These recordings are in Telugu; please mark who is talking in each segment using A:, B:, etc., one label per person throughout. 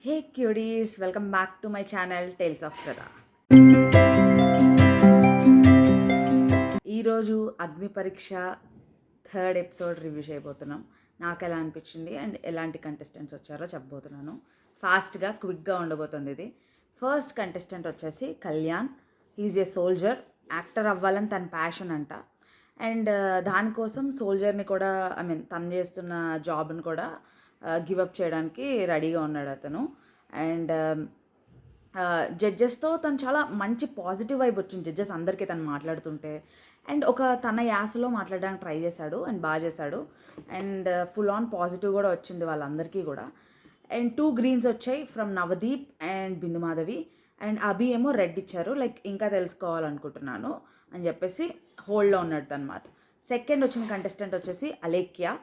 A: Hey cuties, welcome back to my channel tales of Pradha. ఈరోజు అగ్ని పరీక్ష థర్డ్ ఎపిసోడ్ రివ్యూ చేయబోతున్నాం. నాకు ఎలా అనిపించింది అండ్ ఎలాంటి కంటెస్టెంట్స్ వచ్చారో చెప్పబోతున్నాను. ఫాస్ట్గా క్విక్గా ఉండబోతుంది ఇది. ఫస్ట్ కంటెస్టెంట్ వచ్చేసి Kalyan. Is a soldier. Actor అవ్వాలని తన ప్యాషన్ అంట. అండ్ దానికోసం సోల్జర్ని కూడా తను చేస్తున్న జాబ్ని కూడా గివప్ చేయడానికి రెడీగా ఉన్నాడు అతను. అండ్ జడ్జెస్తో తను చాలా మంచి పాజిటివ్ వైబ్ వచ్చింది జడ్జెస్ అందరికీ తను మాట్లాడుతుంటే. అండ్ ఒక తన యాసలో మాట్లాడడానికి ట్రై చేశాడు అండ్ బాగా చేశాడు. అండ్ ఫుల్ ఆన్ పాజిటివ్ కూడా వచ్చింది వాళ్ళందరికీ కూడా. అండ్ 2 గ్రీన్స్ వచ్చాయి from Navdeep and Bindu Madhavi. And Abhi ఏమో రెడ్ ఇచ్చారు, లైక్ ఇంకా తెలుసుకోవాలనుకుంటున్నాను అని చెప్పేసి హోల్డ్లో ఉన్నాడు అనమాట. సెకండ్ వచ్చిన కంటెస్టెంట్ వచ్చేసి అలేఖ్య.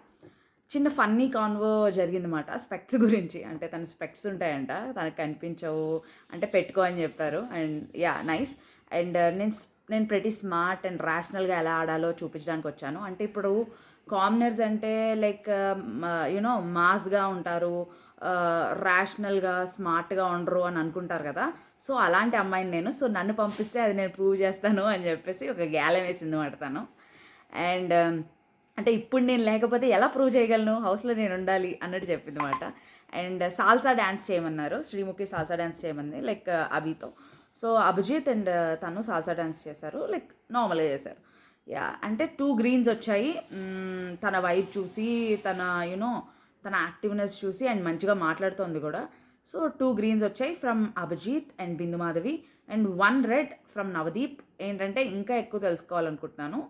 A: చిన్న ఫన్నీ కాన్వో జరిగిందన్నమాట స్పెక్ట్స్ గురించి. అంటే తన స్పెక్ట్స్ ఉంటాయంట, తనకు కనిపించవు అంటే పెట్టుకో అని చెప్పారు. And yeah nice. అండ్ నేను ప్రతి స్మార్ట్ అండ్ ర్యాషనల్గా ఎలా ఆడాలో చూపించడానికి వచ్చాను. అంటే ఇప్పుడు కామనర్స్ అంటే లైక్ యూనో మాస్గా ఉంటారు, ర్యాషనల్గా స్మార్ట్గా ఉండరు అని అనుకుంటారు కదా. సో అలాంటి అమ్మాయిని నేను. సో నన్ను పంపిస్తే అది నేను ప్రూవ్ చేస్తాను అని చెప్పేసి ఒక గ్యాలం వేసింది మాట తను. అండ్ అంటే ఇప్పుడు నేను లేకపోతే ఎలా ప్రూవ్ చేయగలను, హౌస్లో నేను ఉండాలి అన్నట్టు చెప్పింది అనమాట. అండ్ సాల్సా డ్యాన్స్ చేయమన్నారు, శ్రీముఖి సాల్సా డ్యాన్స్ చేయమంది లైక్ అభితో. సో అభిజిత్ అండ్ తను సాల్సా డ్యాన్స్ చేశారు, లైక్ నార్మల్గా చేశారు. యా అంటే 2 గ్రీన్స్ వచ్చాయి. తన వైబ్ చూసి, తన తన యాక్టివ్నెస్ చూసి అండ్ మంచిగా మాట్లాడుతోంది కూడా. సో 2 గ్రీన్స్ వచ్చాయి from Abhijit and Bindu Madhavi. And 1 red from Navdeep. ఏంటంటే ఇంకా ఎక్కువ తెలుసుకోవాలనుకుంటున్నాను,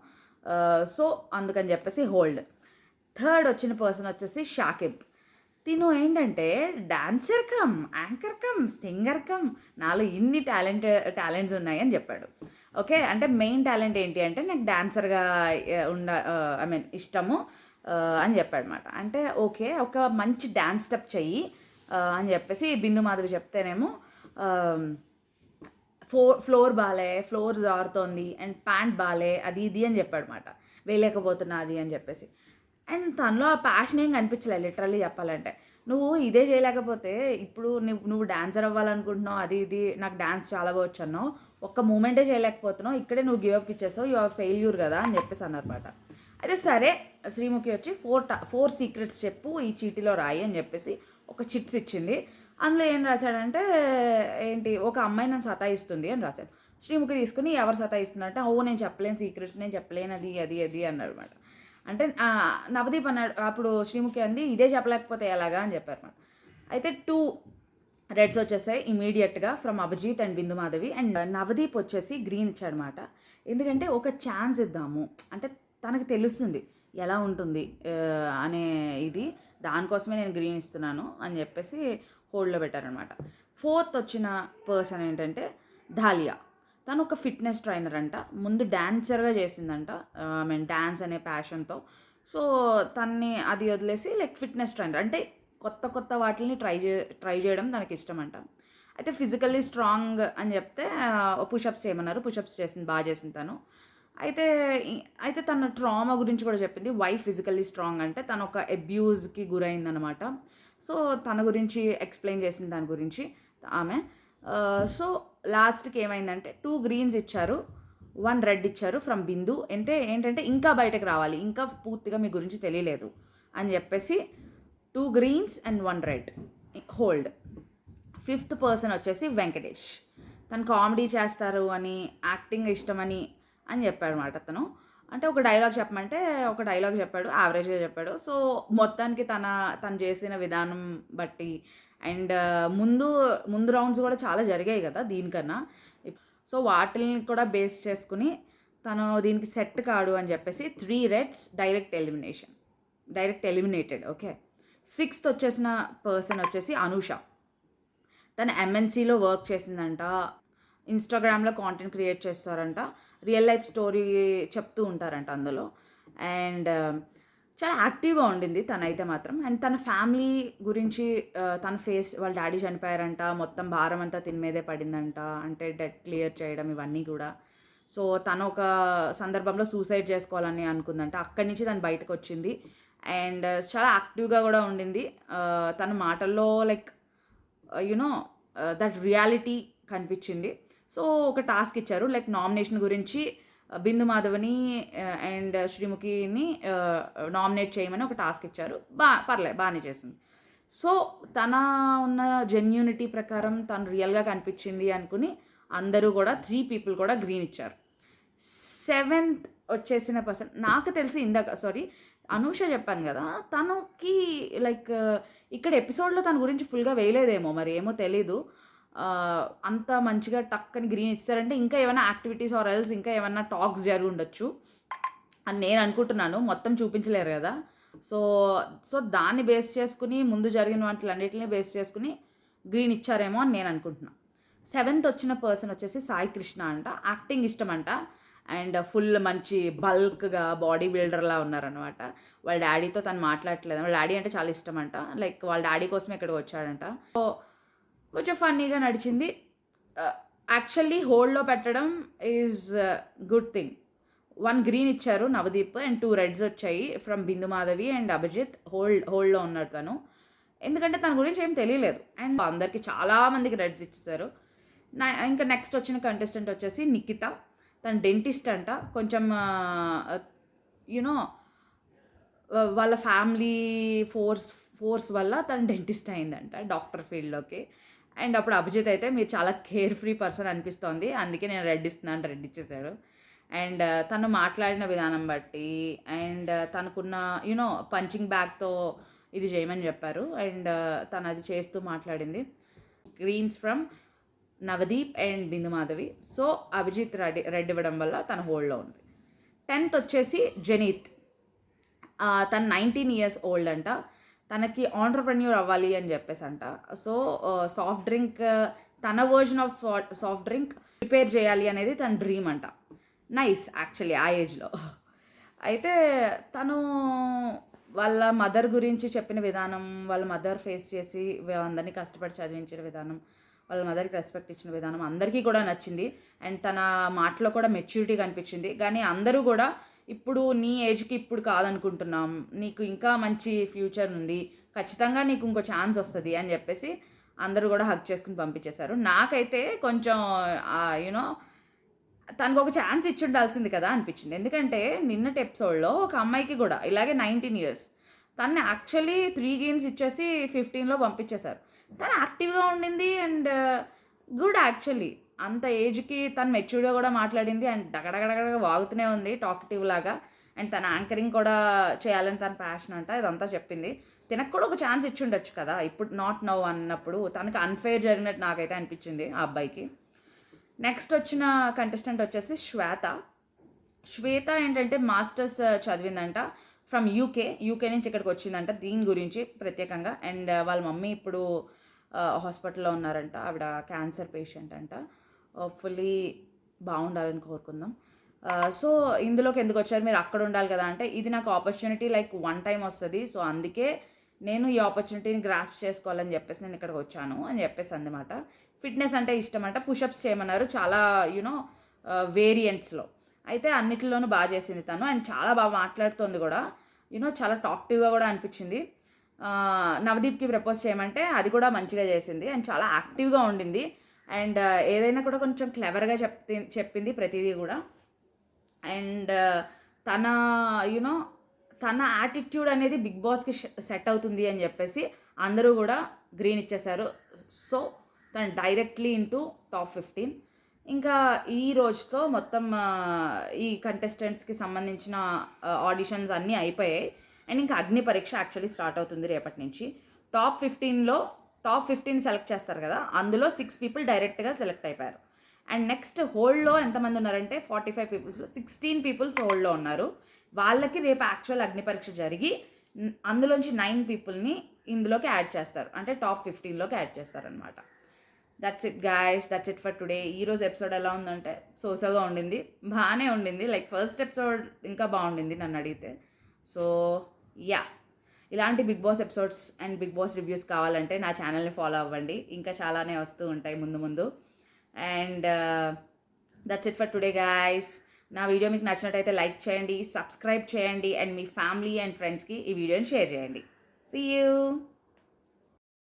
A: సో అందుకని చెప్పేసి హోల్డ్. థర్డ్ వచ్చిన పర్సన్ వచ్చేసి షాకిబ్. తిను ఏంటంటే dancer come, anchor come, singer come, నాలో ఇన్ని టాలెంట్స్ ఉన్నాయని చెప్పాడు. ఓకే, అంటే మెయిన్ టాలెంట్ ఏంటి అంటే నాకు డాన్సర్గా ఇష్టము అని చెప్పాడు అనమాట. అంటే ఓకే, ఒక మంచి డ్యాన్స్ స్టెప్ చెయ్యి అని చెప్పేసి బిందు మాధవి చెప్తేనేమో ఫ్లోర్ బాలే, ఫ్లోర్ జారుతోంది అండ్ ప్యాంట్ బాలే, అది ఇది అని చెప్పాడు అనమాట. వేయలేకపోతున్నా అది అని చెప్పేసి. అండ్ తనలో ఆ ప్యాషన్ ఏం కనిపించలేదు లిటరల్లీ చెప్పాలంటే. నువ్వు ఇదే చేయలేకపోతే ఇప్పుడు నువ్వు డాన్సర్ అవ్వాలనుకుంటున్నావు, అది ఇది నాకు డాన్స్ చాలా వచ్చు అన్నావు, ఒక్క మూమెంటే చేయలేకపోతున్నావు, ఇక్కడే నువ్వు గివప్ ఇచ్చేసావు, యు ఆర్ ఫెయిల్యూర్ కదా అని చెప్పేసి అన్నమాట. అయితే సరే, శ్రీముఖి వచ్చి 4 సీక్రెట్స్ చెప్పు ఈ చీటీలో రాయి అని చెప్పేసి ఒక చిట్స్ ఇచ్చింది. అందులో ఏం రాశాడంటే ఏంటి, ఒక అమ్మాయి నన్ను సతాయిస్తుంది అని రాశాడు. శ్రీముఖి తీసుకుని ఎవరు సతాయిస్తున్నారంటే నేను చెప్పలేను సీక్రెట్స్, నేను చెప్పలేను అది అది అది అన్నాడు అనమాట. అంటే నవదీప్ అన్నాడు. అప్పుడు శ్రీముఖి అంది ఇదే చెప్పలేకపోతే ఎలాగా అని చెప్పారు అనమాట. అయితే 2 రెడ్స్ వచ్చేసాయి ఇమీడియట్గా from Abhijit and Bindu Madhavi. And Navdeep వచ్చేసి గ్రీన్ ఇచ్చాడనమాట. ఎందుకంటే ఒక ఛాన్స్ ఇద్దాము, అంటే తనకు తెలుస్తుంది ఎలా ఉంటుంది అనే ఇది, దానికోసమే నేను గ్రీన్ ఇస్తున్నాను అని చెప్పేసి హోల్డ్లో పెట్టారనమాట. ఫోర్త్ వచ్చిన పర్సన్ ఏంటంటే ధాలియా. తను ఒక ఫిట్నెస్ ట్రైనర్ అంట, ముందు డాన్సర్గా చేసిందంట, డాన్స్ అనే ప్యాషన్తో. సో తన్ని అది వదిలేసి లైక్ ఫిట్నెస్ ట్రైనర్ అంటే కొత్త కొత్త వాటిని ట్రై చేయడం తనకి ఇష్టం అంట. అయితే ఫిజికల్లీ స్ట్రాంగ్ అని చెప్తే పుషప్స్ చేయమన్నారు, పుషప్స్ చేసింది, బాగా చేసింది తను. అయితే తన ట్రామా గురించి కూడా చెప్పింది. వై ఫిజికల్లీ స్ట్రాంగ్ అంటే తను ఒక అబ్యూజ్కి గురైందనమాట. సో తన గురించి ఎక్స్ప్లెయిన్ చేసింది దాని గురించి ఆమె. సో లాస్ట్కి ఏమైందంటే 2 గ్రీన్స్ ఇచ్చారు, 1 రెడ్ ఇచ్చారు ఫ్రమ్ బిందు. అంటే ఏంటంటే ఇంకా బయటకు రావాలి, ఇంకా పూర్తిగా మీ గురించి తెలియలేదు అని చెప్పేసి 2 greens and 1 red hold. Fifth person వచ్చేసి వెంకటేష్. తను కామెడీ చేస్తారు అని, యాక్టింగ్ ఇష్టమని చెప్పాడు అనమాట అతను. అంటే ఒక డైలాగ్ చెప్పమంటే ఒక డైలాగ్ చెప్పాడు, యావరేజ్గా చెప్పాడు. సో మొత్తానికి తను చేసిన విధానం బట్టి అండ్ ముందు రౌండ్స్ కూడా చాలా జరిగాయి కదా దీనికన్నా. సో వాటిని కూడా బేస్ చేసుకుని తను దీనికి సెట్ కాడు అని చెప్పేసి 3 reds direct eliminated. Okay, 6th వచ్చేసిన పర్సన్ వచ్చేసి అనూష. తను ఎంఎన్సీలో వర్క్ చేసిందంట, ఇన్స్టాగ్రామ్లో కాంటెంట్ క్రియేట్ చేస్తారంట, రియల్ లైఫ్ స్టోరీ చెప్తూ ఉంటారంట అందులో. అండ్ చాలా యాక్టివ్గా ఉండింది తనైతే మాత్రం. అండ్ తన ఫ్యామిలీ గురించి తన వాళ్ళ డాడీ చనిపోయారంట, మొత్తం భారం అంతా తిని మీదే పడిందంట, అంటే డెట్ క్లియర్ చేయడం ఇవన్నీ కూడా. సో తను ఒక సందర్భంలో సూసైడ్ చేసుకోవాలని అనుకుందంట, అక్కడి నుంచి తను బయటకు వచ్చింది. అండ్ చాలా యాక్టివ్గా కూడా ఉండింది. తన మాటల్లో లైక్ యునో దట్ రియాలిటీ కనిపించింది. సో ఒక టాస్క్ ఇచ్చారు, లైక్ నామినేషన్ గురించి బిందు మాధవని అండ్ శ్రీముఖిని నామినేట్ చేయమని ఒక టాస్క్ ఇచ్చారు. బాగానే చేసింది. సో తన ఉన్న జెన్యూనిటీ ప్రకారం తను రియల్గా కనిపించింది అనుకుని అందరూ కూడా 3 people కూడా గ్రీన్ ఇచ్చారు. 7th వచ్చేసిన పర్సన్ నాకు తెలిసి ఇందాక అనూష చెప్పాను కదా, తనకి లైక్ ఇక్కడ ఎపిసోడ్లో తన గురించి ఫుల్గా వేయలేదేమో, మరి ఏమో తెలీదు. అంత మంచిగా టక్కని గ్రీన్ ఇస్తారంటే ఇంకా ఏమైనా యాక్టివిటీస్ ఆర్ ఎల్స్ ఇంకా ఏమైనా టాక్స్ జరిగి ఉండొచ్చు అని నేను అనుకుంటున్నాను. మొత్తం చూపించలేరు కదా. సో దాన్ని బేస్ చేసుకుని ముందు జరిగిన వాటిలన్నిటిని బేస్ చేసుకుని గ్రీన్ ఇచ్చారేమో అని నేను అనుకుంటున్నాను. 7th వచ్చిన పర్సన్ వచ్చేసి సాయి కృష్ణ అంట. యాక్టింగ్ ఇష్టం అంట అండ్ ఫుల్ మంచి బల్క్గా బాడీ బిల్డర్లా ఉన్నారనమాట. వాళ్ళ డాడీతో తను మాట్లాడట్లేదు. వాళ్ళ డాడీ అంటే చాలా ఇష్టం అంట, లైక్ వాళ్ళ డాడీ కోసమే ఇక్కడికి వచ్చాడంట. సో కొంచెం ఫన్నీగా నడిచింది. యాక్చువల్లీ హోల్డ్లో పెట్టడం ఈజ్ గుడ్ థింగ్. 1 గ్రీన్ ఇచ్చారు నవదీప్ అండ్ 2 రెడ్స్ వచ్చాయి ఫ్రమ్ బిందు మాధవి అండ్ అభిజిత్. హోల్డ్లో ఉన్నాడు తను, ఎందుకంటే తన గురించి ఏం తెలియలేదు. అండ్ అందరికీ చాలామందికి రెడ్స్ ఇచ్చారు. ఇంకా నెక్స్ట్ వచ్చిన కంటెస్టెంట్ వచ్చేసి నిఖిత. తను డెంటిస్ట్ అంట. కొంచెం యునో వాళ్ళ ఫ్యామిలీ ఫోర్స్ వల్ల తను డెంటిస్ట్ అయిందంట, డాక్టర్ ఫీల్డ్లోకి. అండ్ అప్పుడు అభిజిత్ అయితే మీరు చాలా కేర్ ఫ్రీ పర్సన్ అనిపిస్తోంది, అందుకే నేను రెడ్ ఇస్తున్నాను, రెడ్ ఇచ్చేసాడు. అండ్ తను మాట్లాడిన విధానం బట్టి అండ్ తనకున్న పంచింగ్ బ్యాగ్తో ఇది చేయమని చెప్పారు. అండ్ తను అది చేస్తూ మాట్లాడింది. Greens from Navdeep and Bindu Madhavi. So Abhijit red ఇవ్వడం వల్ల తన హోల్డ్లో ఉంది. 10th వచ్చేసి జనీత్. తను 19 years old అంట. తనకి ఆంటర్ప్రెన్యూర్ అవ్వాలి అని చెప్పేసి అంట. సో సాఫ్ట్ డ్రింక్, తన version of soft drink prepare చేయాలి అనేది తన డ్రీమ్ అంట. నైస్ యాక్చువల్లీ ఆ ఏజ్లో. అయితే తను వాళ్ళ మదర్ గురించి చెప్పిన విధానం, వాళ్ళ మదర్ ఫేస్ చేసి అందరినీ కష్టపడి చదివించిన విధానం, వాళ్ళ మదర్కి రెస్పెక్ట్ ఇచ్చిన విధానం అందరికీ కూడా నచ్చింది. అండ్ తన మాటలో కూడా మెచ్యూరిటీ కనిపించింది. కానీ అందరూ కూడా ఇప్పుడు నీ ఏజ్కి ఇప్పుడు కాదనుకుంటున్నాం, నీకు ఇంకా మంచి ఫ్యూచర్ ఉంది, ఖచ్చితంగా నీకు ఇంకో ఛాన్స్ వస్తుంది అని చెప్పేసి అందరూ కూడా హగ్ చేసుకుని పంపించేశారు. నాకైతే కొంచెం తనకు ఒక ఛాన్స్ ఇచ్చి ఉండాల్సింది కదా అనిపించింది. ఎందుకంటే నిన్నటి ఎపిసోడ్లో ఒక అమ్మాయికి కూడా ఇలాగే 19 years తను యాక్చువల్లీ 3 games ఇచ్చేసి 15లో పంపించేశారు. తను యాక్టివ్గా ఉండింది అండ్ గుడ్ యాక్చువల్లీ. అంత ఏజ్కి తను మెచ్యూర్గా కూడా మాట్లాడింది అండ్ డగడగడగడగా వాగుతూనే ఉంది టాకిటివ్ లాగా. అండ్ తన యాంకరింగ్ కూడా చేయాలని తన ప్యాషన్ అంట, ఇదంతా చెప్పింది. తినకు కూడా ఒక ఛాన్స్ ఇచ్చి ఉండొచ్చు కదా, ఇప్పుడు నాట్ నౌ అన్నప్పుడు. తనకు అన్ఫెయిర్ జరిగినట్టు నాకైతే అనిపించింది ఆ అబ్బాయికి. నెక్స్ట్ వచ్చిన కంటెస్టెంట్ వచ్చేసి శ్వేత ఏంటంటే మాస్టర్స్ చదివిందంట ఫ్రమ్ యూకే నుంచి ఇక్కడికి వచ్చిందంట దీని గురించి ప్రత్యేకంగా. అండ్ వాళ్ళ మమ్మీ ఇప్పుడు హాస్పిటల్లో ఉన్నారంట, ఆవిడ క్యాన్సర్ పేషెంట్ అంట. ఫుల్లీ బాగుండాలని కోరుకుందాం. సో ఇందులోకి ఎందుకు వచ్చారు, మీరు అక్కడ ఉండాలి కదా అంటే, ఇది నాకు ఆపర్చునిటీ లైక్ 1 time వస్తుంది, సో అందుకే నేను ఈ ఆపర్చునిటీని గ్రాస్ప్ చేసుకోవాలని చెప్పేసి నేను ఇక్కడికి వచ్చాను అని చెప్పేసి అన్నమాట. ఫిట్నెస్ అంటే ఇష్టం అంట, పుషప్స్ చేయమన్నారు చాలా వేరియంట్స్లో. అయితే అన్నిటిలోనూ బాగా చేసింది తను అండ్ చాలా బాగా మాట్లాడుతుంది కూడా, చాలా టాక్టివ్గా కూడా అనిపించింది. నవదీప్కి ప్రపోజ్ చేయమంటే అది కూడా మంచిగా చేసింది అండ్ చాలా యాక్టివ్గా ఉండింది. అండ్ ఏదైనా కూడా కొంచెం క్లెవర్గా చెప్పింది ప్రతిదీ కూడా. అండ్ తన తన యాటిట్యూడ్ అనేది బిగ్ బాస్కి సెట్ అవుతుంది అని చెప్పేసి అందరూ కూడా గ్రీన్ ఇచ్చేశారు. సో తను డైరెక్ట్లీ ఇంటూ టాప్ 15. ఇంకా ఈ రోజుతో మొత్తం ఈ కంటెస్టెంట్స్కి సంబంధించిన ఆడిషన్స్ అన్నీ అయిపోయాయి. అండ్ ఇంకా అగ్ని పరీక్ష యాక్చువల్లీ స్టార్ట్ అవుతుంది రేపటి నుంచి. టాప్ 15 సెలెక్ట్ చేస్తారు కదా, అందులో 6 people డైరెక్ట్గా సెలెక్ట్ అయిపోయారు. అండ్ నెక్స్ట్ హోల్డ్లో ఎంతమంది ఉన్నారంటే 45 peopleలో 16 people హోల్డ్లో ఉన్నారు. వాళ్ళకి రేపు యాక్చువల్ అగ్ని పరీక్ష జరిగి అందులోంచి 9 peopleని ఇందులోకి యాడ్ చేస్తారు, అంటే టాప్ 15లోకి యాడ్ చేస్తారనమాట. That's it guys, that's it for today. ఈరోజు ఎపిసోడ్ ఎలా ఉందంటే సోసోగా ఉండింది, బాగానే ఉండింది. లైక్ ఫస్ట్ ఎపిసోడ్ ఇంకా బాగుండింది నన్ను అడిగితే. సో యా, ఇలాంటి Bigg Boss episodes and Bigg Boss reviews కావాలంటే నా ఛానల్ని ఫాలో అవ్వండి, ఇంకా చాలానే వస్తూ ఉంటాయి ముందు. And that's it for today guys. నా వీడియో మీకు నచ్చినట్టయితే లైక్ చేయండి, సబ్స్క్రైబ్ చేయండి అండ్ మీ ఫ్యామిలీ అండ్ ఫ్రెండ్స్కి ఈ వీడియోని షేర్ చేయండి. See you.